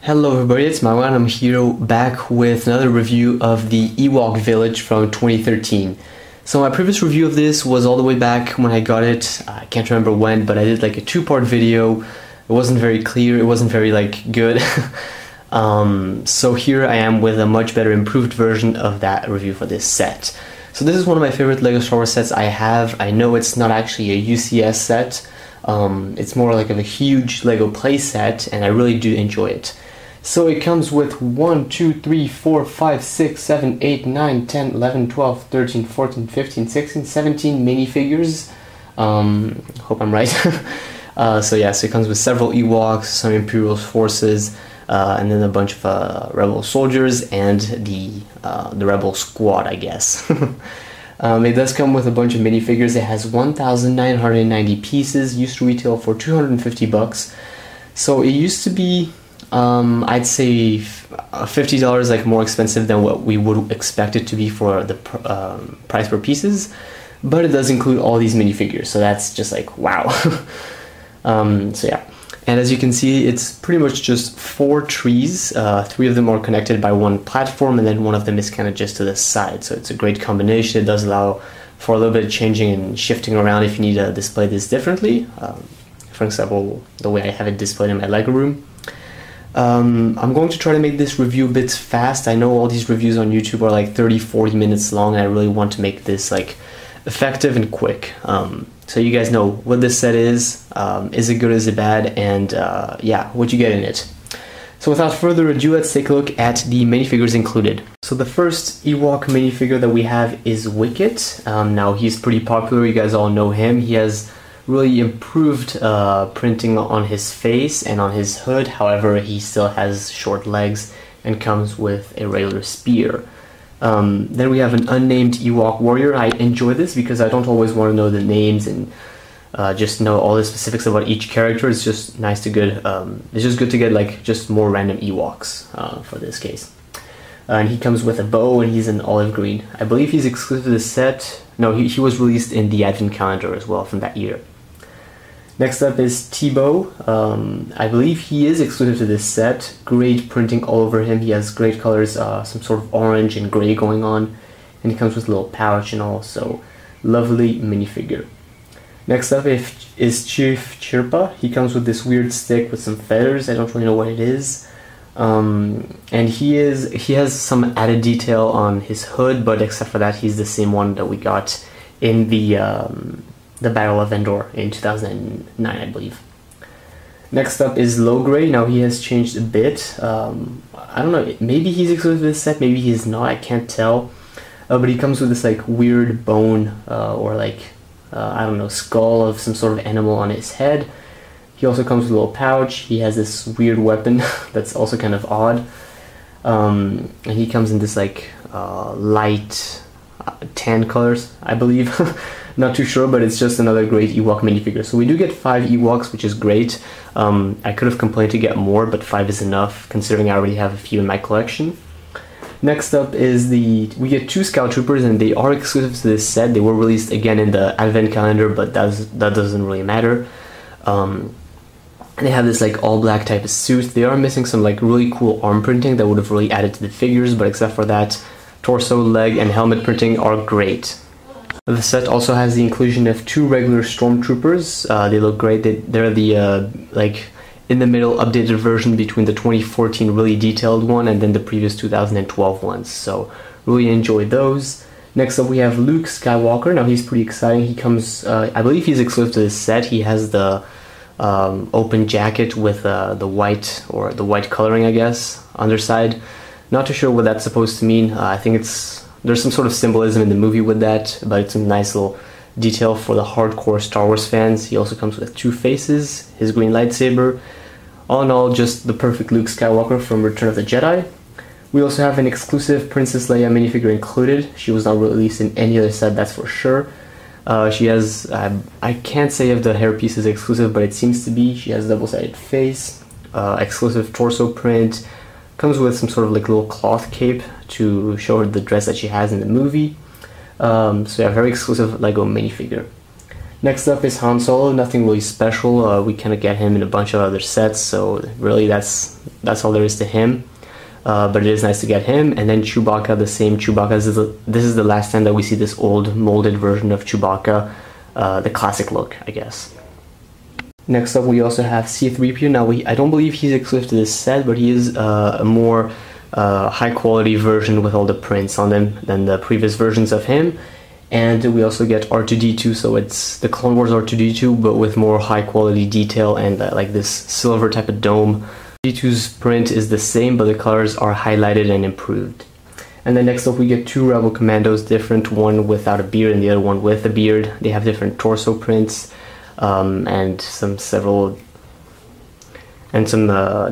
Hello everybody, it's MAGMA and I'm here back with another review of the Ewok Village from 2013. So my previous review of this was all the way back when I got it. I can't remember when, but I did like a two-part video. It wasn't very clear, it wasn't very like good. So here I am with a much better improved version of that review for this set. So this is one of my favorite LEGO Star Wars sets I have. I know it's not actually a UCS set. It's more like of a huge LEGO playset and I really do enjoy it. So it comes with 1, 2, 3, 4, 5, 6, 7, 8, 9, 10, 11, 12, 13, 14, 15, 16, 17 minifigures. Hope I'm right. So yeah, so it comes with several Ewoks, some Imperial forces, and then a bunch of Rebel soldiers and the Rebel squad, I guess. It does come with a bunch of minifigures. It has 1,990 pieces, used to retail for 250 bucks. So it used to be I'd say $50 like more expensive than what we would expect it to be for the price per pieces, but it does include all these minifigures, so that's just like wow. So yeah, and as you can see, it's pretty much just 4 trees. 3 of them are connected by one platform, and then one of them is kind of just to the side. So it's a great combination. It does allow for a little bit of changing and shifting around if you need to display this differently. For example, the way I have it displayed in my LEGO room. I'm going to try to make this review a bit fast. I know all these reviews on YouTube are like 30-40 minutes long and I really want to make this like effective and quick. So you guys know what this set is it good, is it bad, and yeah, what you get in it. So without further ado, let's take a look at the minifigures included. So the first Ewok minifigure that we have is Wicket. Now he's pretty popular, you guys all know him. He has really improved printing on his face and on his hood. However, he still has short legs and comes with a regular spear. Then we have an unnamed Ewok warrior. I enjoy this because I don't always want to know the names and just know all the specifics about each character. It's just nice to get, it's just good to get like just more random Ewoks for this case. And he comes with a bow and he's in olive green. I believe he's exclusive to the set. No, he was released in the advent calendar as well from that year. Next up is Teebo. I believe he is exclusive to this set. Great printing all over him. He has great colors, some sort of orange and gray going on. And he comes with a little pouch and all, so lovely minifigure. Next up is Chief Chirpa. He comes with this weird stick with some feathers. I don't really know what it is. And he has some added detail on his hood, but except for that, he's the same one that we got in the Battle of Endor in 2009, I believe. Next up is Logray. Now he has changed a bit. I don't know, maybe he's exclusive to this set, maybe he's not, I can't tell. But he comes with this like weird bone or like, I don't know, skull of some sort of animal on his head. He also comes with a little pouch. He has this weird weapon that's also kind of odd. And he comes in this like light tan colors, I believe. Not too sure, but it's just another great Ewok minifigure. So we do get 5 Ewoks, which is great. I could have complained to get more, but 5 is enough, considering I already have a few in my collection. Next up is we get 2 Stormtroopers, and they are exclusive to this set. They were released again in the advent calendar, but that doesn't really matter. They have this like all black type of suit. They are missing some like really cool arm printing that would have really added to the figures, but except for that, torso, leg, and helmet printing are great. The set also has the inclusion of 2 regular Stormtroopers. They look great. They're the like in the middle updated version between the 2014 really detailed one and then the previous 2012 ones. So really enjoy those. Next up we have Luke Skywalker. Now he's pretty exciting. He comes, I believe he's exclusive to this set. He has the open jacket with the white coloring, I guess, underside. Not too sure what that's supposed to mean. I think there's some sort of symbolism in the movie with that, but it's a nice little detail for the hardcore Star Wars fans. He also comes with 2 faces, his green lightsaber. All in all, just the perfect Luke Skywalker from Return of the Jedi. We also have an exclusive Princess Leia minifigure included. She was not released in any other set, that's for sure. She has, I can't say if the hairpiece is exclusive, but it seems to be. She has a double-sided face, exclusive torso print, comes with some sort of like little cloth cape to show her the dress that she has in the movie. So yeah, very exclusive Lego minifigure. Next up is Han Solo. Nothing really special. We kind of get him in a bunch of other sets, so really that's all there is to him. But it is nice to get him. And then Chewbacca, the same Chewbacca. This is the last time that we see this old molded version of Chewbacca, the classic look, I guess. Next up, we also have C-3PO. Now, I don't believe he's exclusive to this set, but he is a more high quality version with all the prints on them than the previous versions of him. And we also get R2-D2, so it's the Clone Wars R2-D2, but with more high quality detail and like this silver type of dome. D2's print is the same, but the colors are highlighted and improved. And then next up we get two Rebel Commandos, different, one without a beard and the other one with a beard. They have different torso prints and some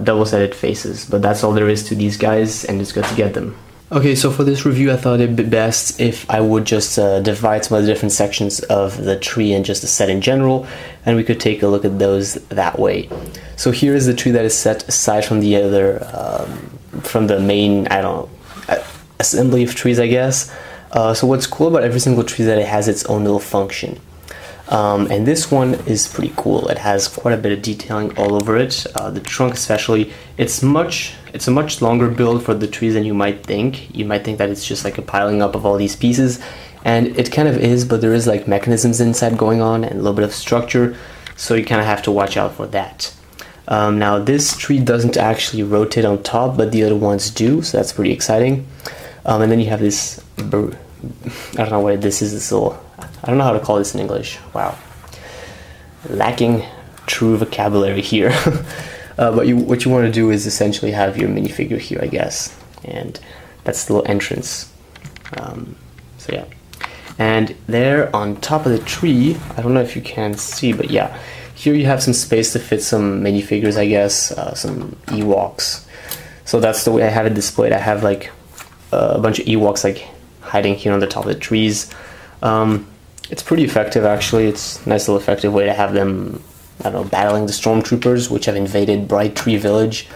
double-sided faces, but that's all there is to these guys, and it's good to get them. Okay, so for this review I thought it'd be best if I would just divide some of the different sections of the tree and just the set in general, and we could take a look at those that way. So here is the tree that is set aside from the other, from the main, I don't know, assembly of trees, I guess. So what's cool about every single tree is that it has its own little function. And this one is pretty cool. It has quite a bit of detailing all over it. The trunk especially, it's a much longer build for the trees than you might think. You might think that it's just like a piling up of all these pieces, and it kind of is, but there is like mechanisms inside going on and a little bit of structure, so you kind of have to watch out for that. Now this tree doesn't actually rotate on top, but the other ones do, so that's pretty exciting. And then you have this, I don't know what this is, this little, I don't know how to call this in English. Wow. Lacking true vocabulary here. But what you want to do is essentially have your minifigure here, I guess. And that's the little entrance. So yeah. And there on top of the tree, I don't know if you can see, but yeah. Here you have some space to fit some minifigures, I guess. Some Ewoks. So that's the way I have it displayed. I have like a bunch of Ewoks like hiding here on the top of the trees. It's pretty effective, actually. It's a nice little effective way to have them, I don't know, battling the Stormtroopers, which have invaded Bright Tree Village.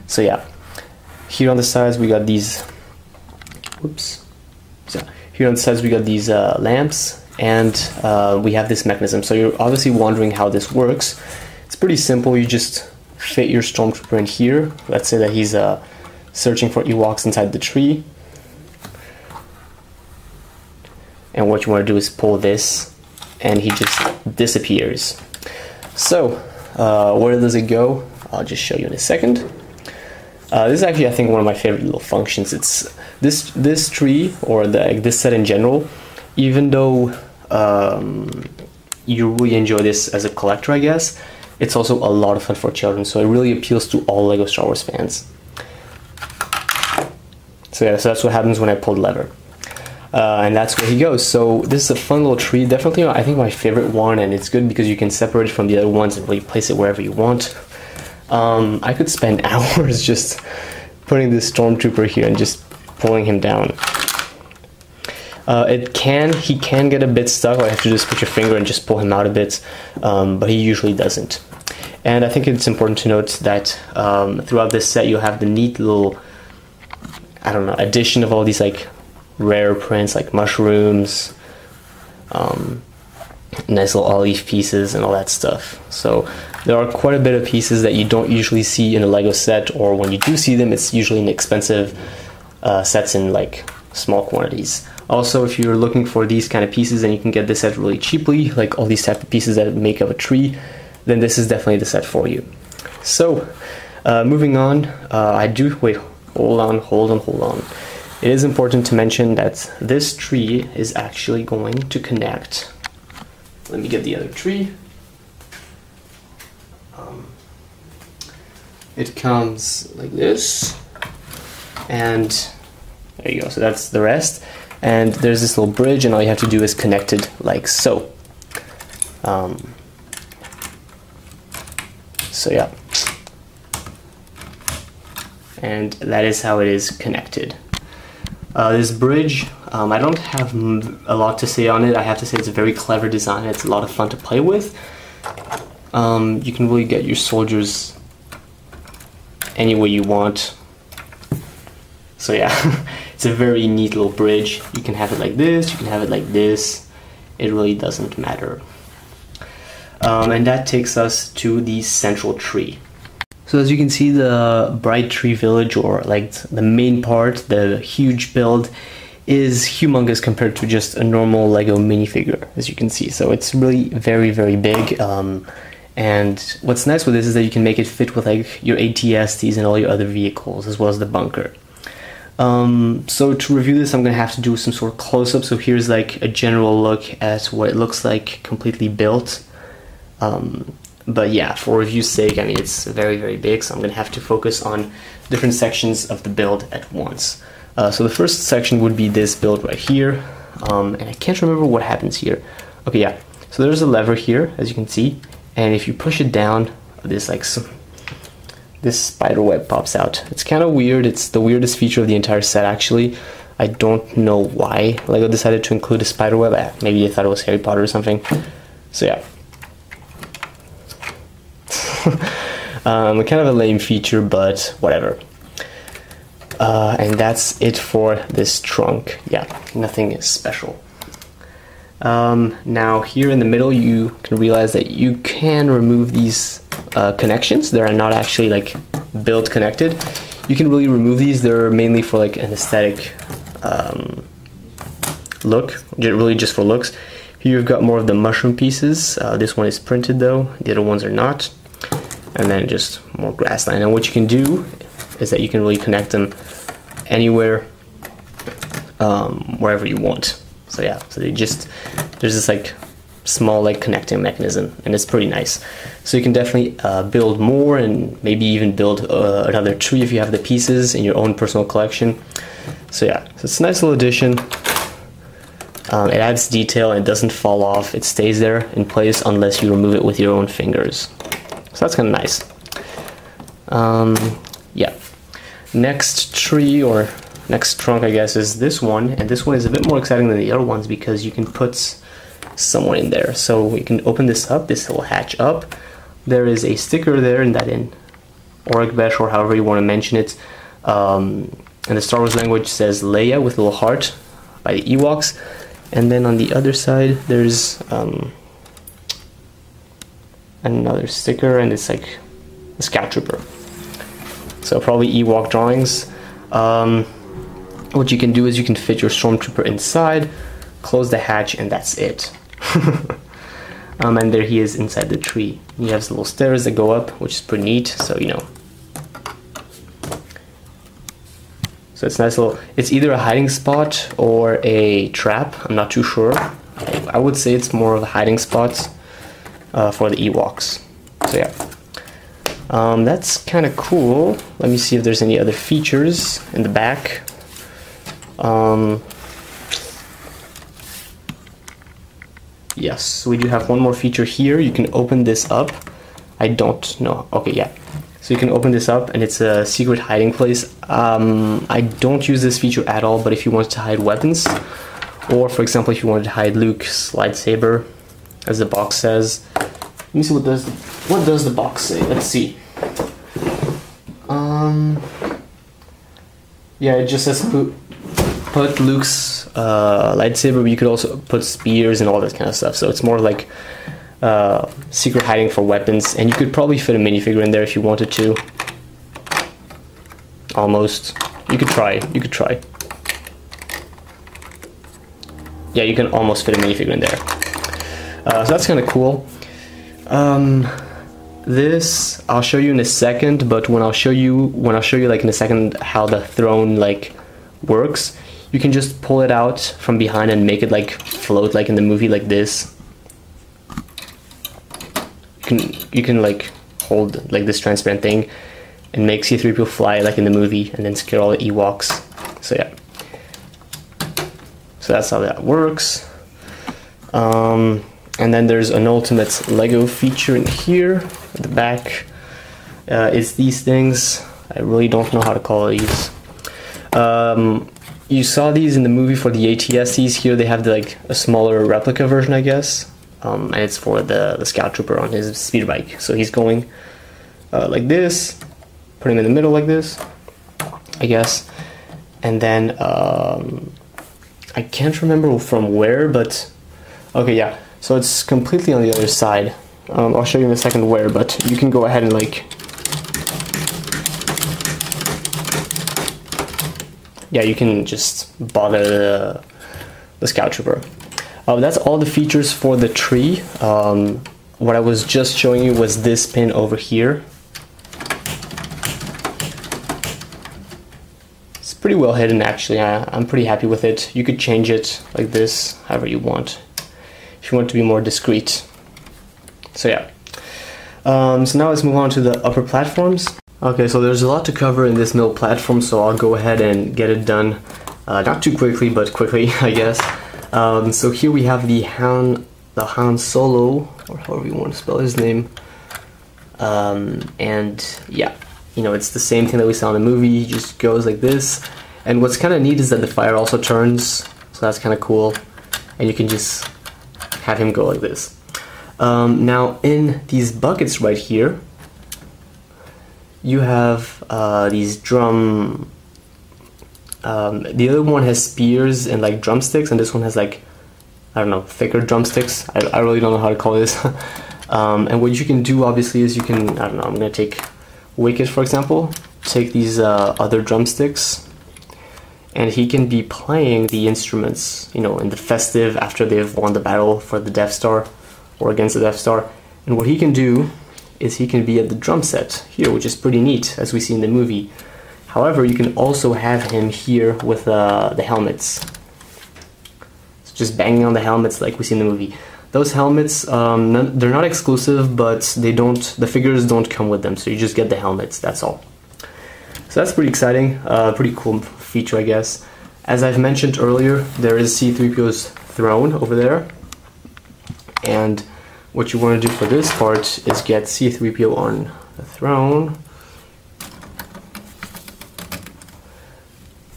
So yeah, here on the sides we got these, whoops. So here on the sides we got these lamps, and we have this mechanism. So you're obviously wondering how this works. It's pretty simple. You just fit your Stormtrooper in here. Let's say that he's searching for Ewoks inside the tree. And what you want to do is pull this, and he just disappears. So, where does it go? I'll just show you in a second. This is actually, I think, one of my favorite little functions. It's this tree, or this set in general, even though you really enjoy this as a collector, I guess, it's also a lot of fun for children, so it really appeals to all LEGO Star Wars fans. So yeah, so that's what happens when I pull the lever. And that's where he goes. So this is a fun little tree, definitely I think my favorite one, and it's good because you can separate it from the other ones and really place it wherever you want. I could spend hours just putting this Stormtrooper here and just pulling him down. He can get a bit stuck, or you have to just put your finger and just pull him out a bit, but he usually doesn't. And I think it's important to note that throughout this set you'll have the neat little, I don't know, addition of all these like rare prints like mushrooms, nice little olive pieces and all that stuff. So there are quite a bit of pieces that you don't usually see in a LEGO set, or when you do see them it's usually in expensive sets in like small quantities. Also, if you're looking for these kind of pieces and you can get this set really cheaply, like all these type of pieces that make up a tree, then this is definitely the set for you. So moving on, hold on. It is important to mention that this tree is actually going to connect. Let me get the other tree. It comes like this, and there you go. So that's the rest. And there's this little bridge, and all you have to do is connect it like so. So yeah. And that is how it is connected. This bridge, I don't have a lot to say on it. I have to say it's a very clever design. It's a lot of fun to play with. You can really get your soldiers any way you want. So yeah, it's a very neat little bridge. You can have it like this, you can have it like this. It really doesn't matter. And that takes us to the central tree. So as you can see, the Bright Tree Village, or like the main part, the huge build, is humongous compared to just a normal Lego minifigure, as you can see. So it's really very, very big. And what's nice with this is that you can make it fit with like your AT-STs and all your other vehicles, as well as the bunker. So to review this, I'm gonna have to do some sort of close-up. So here's like a general look at what it looks like completely built. But yeah, for review's sake, I mean, it's very, very big, so I'm gonna have to focus on different sections of the build at once. So the first section would be this build right here, and I can't remember what happens here. Okay, yeah, so there's a lever here, as you can see, and if you push it down, this spider web pops out. It's kind of weird. It's the weirdest feature of the entire set, actually. I don't know why Lego decided to include a spider web. Maybe they thought it was Harry Potter or something. So yeah. Kind of a lame feature, but whatever. And that's it for this trunk. Yeah, nothing special. Now here in the middle, you can realize that you can remove these connections. They are not actually like build connected. You can really remove these. They're mainly for like an aesthetic look, really just for looks. Here you've got more of the mushroom pieces. This one is printed though, the other ones are not. And then just more grass line. And what you can do is that you can really connect them anywhere, wherever you want. So yeah, so there's this like small like connecting mechanism, and it's pretty nice. So you can definitely build more, and maybe even build another tree if you have the pieces in your own personal collection. So yeah, so it's a nice little addition. It adds detail and it doesn't fall off. It stays there in place unless you remove it with your own fingers. So that's kind of nice. Yeah. Next tree, or next trunk, I guess, is this one. And this one is a bit more exciting than the other ones because you can put someone in there. So you can open this up, this will hatch up. There is a sticker there, and that in Orgbesh, or however you want to mention it. And the Star Wars language says Leia with a little heart by the Ewoks. And then on the other side, there's another sticker, and it's like a Scout Trooper. So probably Ewok drawings. What you can do is you can fit your Stormtrooper inside, close the hatch, and that's it. And there he is inside the tree. He has little stairs that go up, which is pretty neat. So you know. So it's nice little. It's either a hiding spot or a trap. I'm not too sure. I would say it's more of a hiding spot for the Ewoks. So yeah. That's kind of cool. Let me see if there's any other features in the back. Yes, so we do have one more feature here. You can open this up. I don't know. Okay, yeah. So you can open this up, and it's a secret hiding place. I don't use this feature at all, but if you wanted to hide weapons, or for example, if you wanted to hide Luke's lightsaber, as the box says. Let me see what does the box say. Let's see. Yeah, it just says put Luke's lightsaber, but you could also put spears and all that kind of stuff. So it's more like secret hiding for weapons, and you could probably fit a minifigure in there if you wanted to. Almost. You could try. You could try. Yeah, you can almost fit a minifigure in there. So that's kind of cool. This I'll show you in a second, but when I'll show you like in a second how the throne like works, you can just pull it out from behind and make it like float like in the movie like this. You can like hold like this transparent thing and make C-3PO fly like in the movie and then scare all the Ewoks. So yeah. So that's how that works. And then there's an ultimate Lego feature in here at the back. It's these things. I really don't know how to call these. You saw these in the movie for the AT-STs. Here they have like a smaller replica version, I guess. And it's for the Scout Trooper on his speeder bike. So he's going like this, put him in the middle like this, I guess. And then I can't remember from where, but okay, yeah. So it's completely on the other side. I'll show you in a second where, but you can go ahead and like, yeah, you can just bother the Scout Trooper. That's all the features for the tree. What I was just showing you was this pin over here. It's pretty well hidden actually. I'm pretty happy with it. You could change it like this, however you want, if you want to be more discreet. So yeah. So now let's move on to the upper platforms. Okay, so there's a lot to cover in this middle platform, so I'll go ahead and get it done. Not too quickly, but quickly, I guess. So here we have the Han Solo, or however you want to spell his name. And yeah, you know, it's the same thing that we saw in the movie. He just goes like this. And what's kind of neat is that the fire also turns, so that's kind of cool. And you can just have him go like this. Now in these buckets right here, you have these drum. The other one has spears and like drumsticks, and this one has like, I don't know, thicker drumsticks. I really don't know how to call this. And what you can do obviously is you can, I don't know, I'm gonna take Wicket for example, take these other drumsticks, and he can be playing the instruments, you know, in the festive after they've won the battle for the Death Star or against the Death Star. And what he can do is he can be at the drum set here, which is pretty neat, as we see in the movie. However, you can also have him here with the helmets. So just banging on the helmets like we see in the movie. Those helmets, they're not exclusive, but the figures don't come with them, so you just get the helmets, that's all. So that's pretty exciting, pretty cool feature, I guess. As I've mentioned earlier, there is C-3PO's throne over there. And what you want to do for this part is get C-3PO on the throne.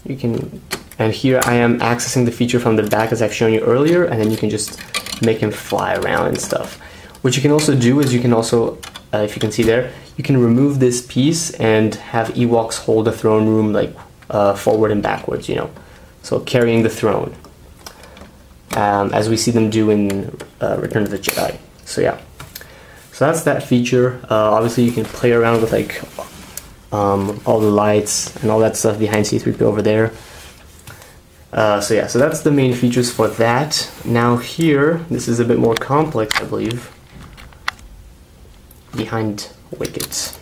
You can, and here I am accessing the feature from the back as I've shown you earlier, and then you can just make him fly around and stuff. What you can also do is you can also, if you can see there, you can remove this piece and have Ewoks hold the throne room like forward and backwards, you know, so carrying the throne, as we see them do in Return of the Jedi. So yeah, so that's that feature. Obviously you can play around with like all the lights and all that stuff behind C-3PO over there. So yeah, so that's the main features for that. Now here, this is a bit more complex, I believe. Behind Wicket.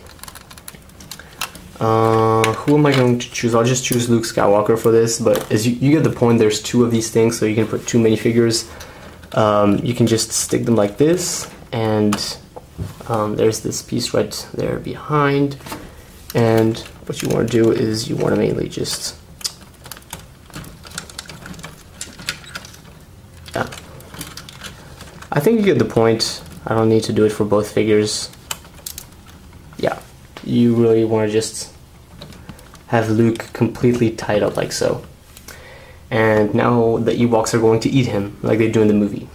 Who am I going to choose? I'll just choose Luke Skywalker for this, but as you get the point, there's two of these things, so you can put two minifigures. You can just stick them like this, and there's this piece right there behind. And what you want to do is you want to mainly just, yeah. I think you get the point. I don't need to do it for both figures. Yeah, you really want to just have Luke completely tied up like so. And now the Ewoks are going to eat him like they do in the movie.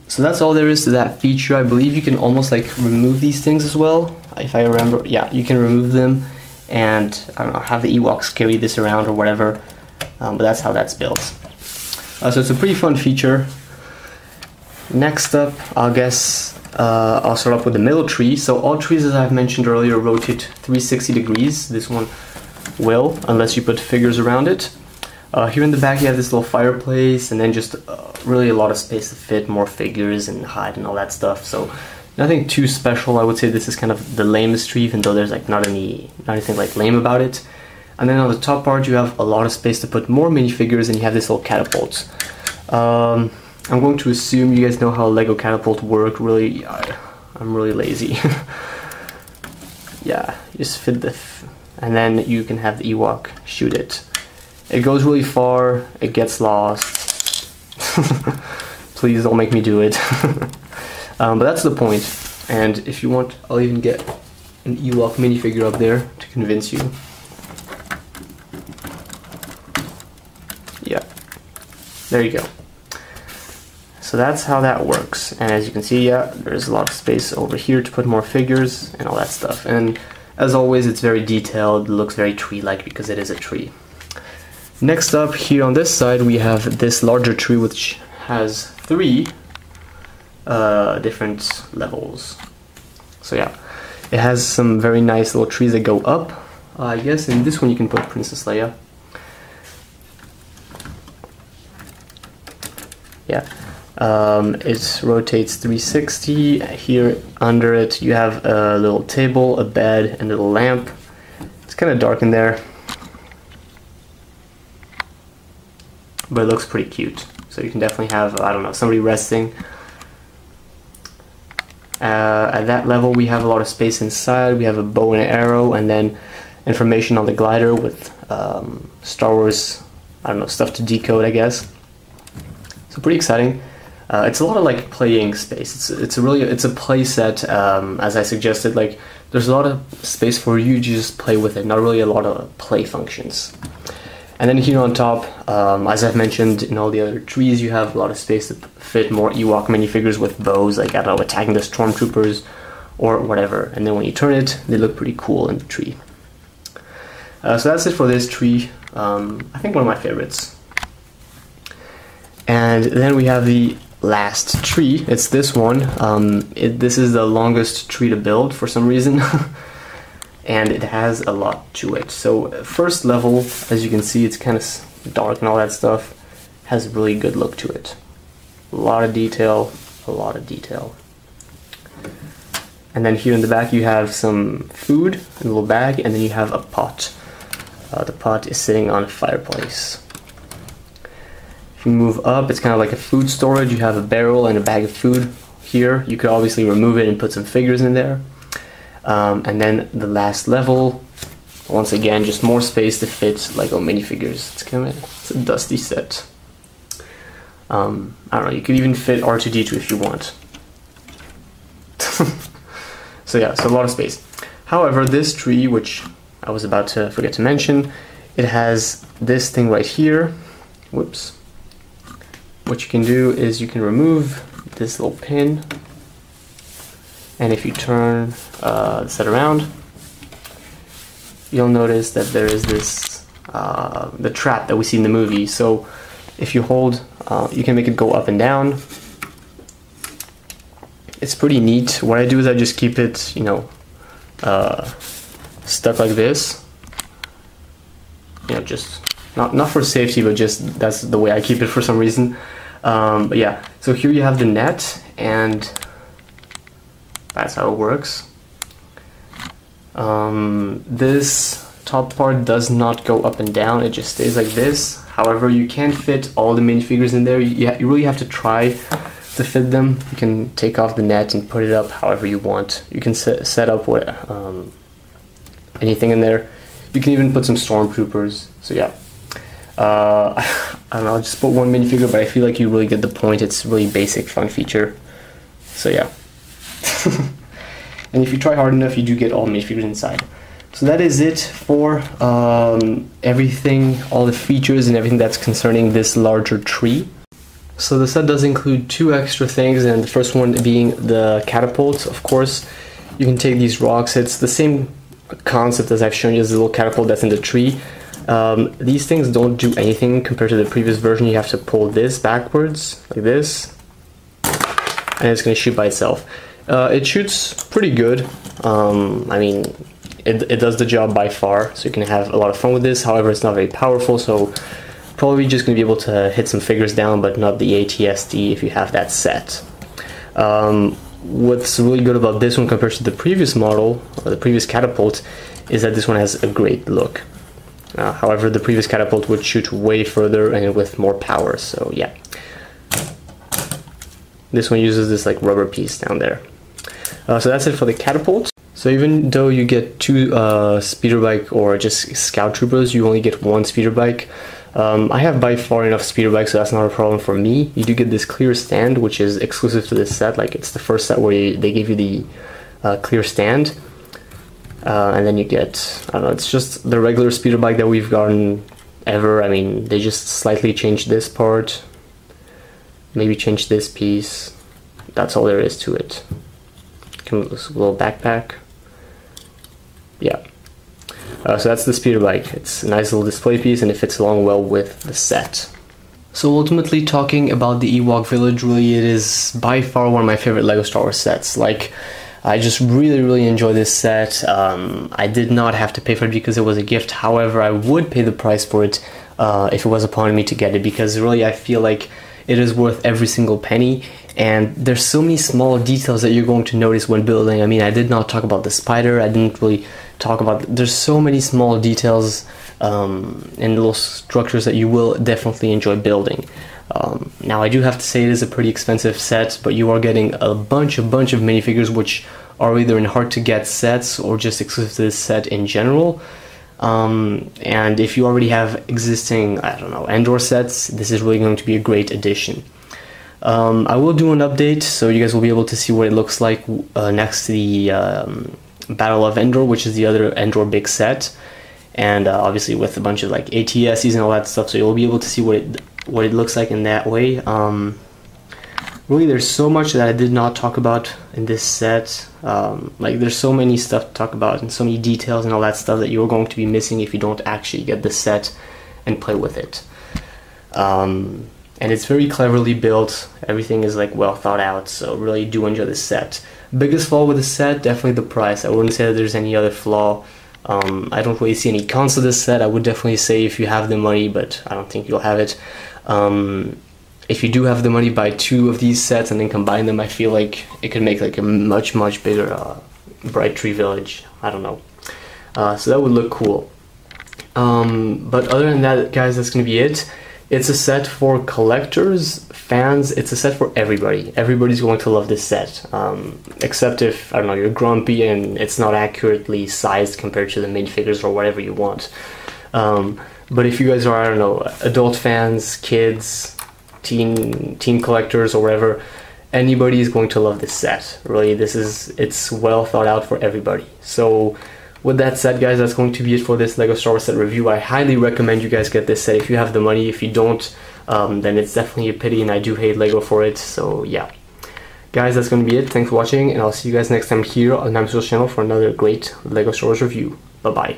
So that's all there is to that feature. I believe you can almost like remove these things as well, if I remember. Yeah, you can remove them and, I don't know, have the Ewoks carry this around or whatever. But that's how that's built. So it's a pretty fun feature. Next up, I guess I'll start off with the middle tree. So all trees, as I've mentioned earlier, rotate 360 degrees. This one will, unless you put figures around it. Here in the back you have this little fireplace, and then just really a lot of space to fit more figures and hide and all that stuff. So nothing too special. I would say this is kind of the lamest tree, even though there's like not anything like lame about it. And then on the top part you have a lot of space to put more minifigures, and you have this little catapult. I'm going to assume you guys know how Lego catapult work. Really, I'm really lazy. Yeah, you just fit and then you can have the Ewok shoot it. It goes really far, it gets lost. Please don't make me do it. But that's the point. And if you want, I'll even get an Ewok minifigure up there to convince you. Yeah, there you go. So that's how that works. And as you can see, yeah, there's a lot of space over here to put more figures and all that stuff. And As always, it's very detailed, looks very tree-like because it is a tree. Next up, here on this side, we have this larger tree which has 3 different levels. So yeah, it has some very nice little trees that go up. I guess in this one you can put Princess Leia. Yeah, it rotates 360. Here under it you have a little table, a bed, and a little lamp. It's kind of dark in there, but it looks pretty cute. So you can definitely have, I don't know, somebody resting. At that level we have a lot of space inside. We have a bow and an arrow, and then information on the glider with Star Wars, I don't know, stuff to decode, I guess. So pretty exciting. It's a lot of like playing space. It's a play set, as I suggested. Like there's a lot of space for you to just play with it, not really a lot of play functions. And then here on top, as I've mentioned in all the other trees, you have a lot of space to fit more Ewok minifigures with bows, like, I don't know, attacking the Stormtroopers or whatever. And then when you turn it, they look pretty cool in the tree. So that's it for this tree. I think one of my favorites. And then we have the last tree. It's this one. This is the longest tree to build for some reason. And it has a lot to it. So first level, as you can see, it's kind of dark and all that stuff. Has a really good look to it. A lot of detail, a lot of detail. And then here in the back you have some food in a little bag, and then you have a pot. The pot is sitting on a fireplace. If you move up, it's kind of like a food storage. You have a barrel and a bag of food here. You could obviously remove it and put some figures in there. And then the last level, once again, just more space to fit Lego minifigures. It's a dusty set. I don't know, you could even fit R2-D2 if you want. So yeah, so a lot of space. However, this tree, which I was about to forget to mention, it has this thing right here. Whoops. What you can do is you can remove this little pin, and if you turn the set around, you'll notice that there is this the trap that we see in the movie. So if you hold, you can make it go up and down. It's pretty neat. What I do is I just keep it, you know, stuck like this. You know, just not for safety, but just that's the way I keep it for some reason. But yeah, so here you have the net, and that's how it works. This top part does not go up and down, it just stays like this. However, you can't fit all the minifigures in there. You really have to try to fit them. You can take off the net and put it up however you want. You can set up what, anything in there. You can even put some Stormtroopers, so yeah. I don't know, I'll just put one minifigure, but I feel like you really get the point. It's a really basic, fun feature. So yeah. And if you try hard enough, you do get all the minifigures inside. So that is it for everything, all the features and everything that's concerning this larger tree. So the set does include 2 extra things, and the first one being the catapults. Of course, you can take these rocks. It's the same concept as I've shown you, as the little catapult that's in the tree. These things don't do anything compared to the previous version. You have to pull this backwards, like this, and it's going to shoot by itself. It shoots pretty good. I mean, it does the job by far, so you can have a lot of fun with this. However, it's not very powerful, so probably just going to be able to hit some figures down, but not the ATSD if you have that set. What's really good about this one compared to the previous model, or the previous catapult, is that this one has a great look. However, the previous catapult would shoot way further and with more power, so yeah. This one uses this like rubber piece down there. So that's it for the catapult. So even though you get 2 speeder bike or just scout troopers, you only get 1 speeder bike. I have by far enough speeder bikes, so that's not a problem for me. You do get this clear stand, which is exclusive to this set. Like, it's the first set where they give you the clear stand. And then you get, I don't know, it's just the regular speeder bike that we've gotten ever. I mean, they just slightly changed this part, maybe changed this piece. That's all there is to it. Come with this little backpack. Yeah. So that's the speeder bike. It's a nice little display piece and it fits along well with the set. So ultimately, talking about the Ewok Village, really it is by far one of my favorite LEGO Star Wars sets. Like, I just really enjoy this set. I did not have to pay for it because it was a gift. However, I would pay the price for it if it was upon me to get it, because really I feel like it is worth every single penny. And there's so many small details that you're going to notice when building. I mean, I did not talk about the spider. I didn't really talk about... There's so many small details and little structures that you will definitely enjoy building. Now, I do have to say it is a pretty expensive set, but you are getting a bunch of minifigures which are either in hard-to-get sets or just exclusive to this set in general. And if you already have existing, I don't know, Endor sets, this is really going to be a great addition. I will do an update, so you guys will be able to see what it looks like next to the Battle of Endor, which is the other Endor big set, and obviously with a bunch of like ATSs and all that stuff, so you'll be able to see what it looks like in that way. Really, there's so much that I did not talk about in this set. Like, there's so many stuff to talk about and so many details and all that stuff that you're going to be missing if you don't actually get the set and play with it. And it's very cleverly built. Everything is like well thought out, so really do enjoy this set. Biggest flaw with the set, definitely the price. I wouldn't say that there's any other flaw. I don't really see any cons to this set. I would definitely say if you have the money, but I don't think you'll have it. If you do have the money, buy 2 of these sets and then combine them. I feel like it could make like a much bigger Bright Tree Village. I don't know. So that would look cool. But other than that, guys, that's going to be it. It's a set for collectors, fans. It's a set for everybody. Everybody's going to love this set. Except if, I don't know, you're grumpy and it's not accurately sized compared to the minifigures or whatever you want. But if you guys are, I don't know, adult fans, kids, teen collectors or whatever, anybody is going to love this set. Really, it's well thought out for everybody. So with that said, guys, that's going to be it for this LEGO Star Wars set review. I highly recommend you guys get this set if you have the money. If you don't, then it's definitely a pity, and I do hate LEGO for it. So yeah, guys, that's going to be it. Thanks for watching, and I'll see you guys next time here on the channel for another great LEGO Star Wars review. Bye bye.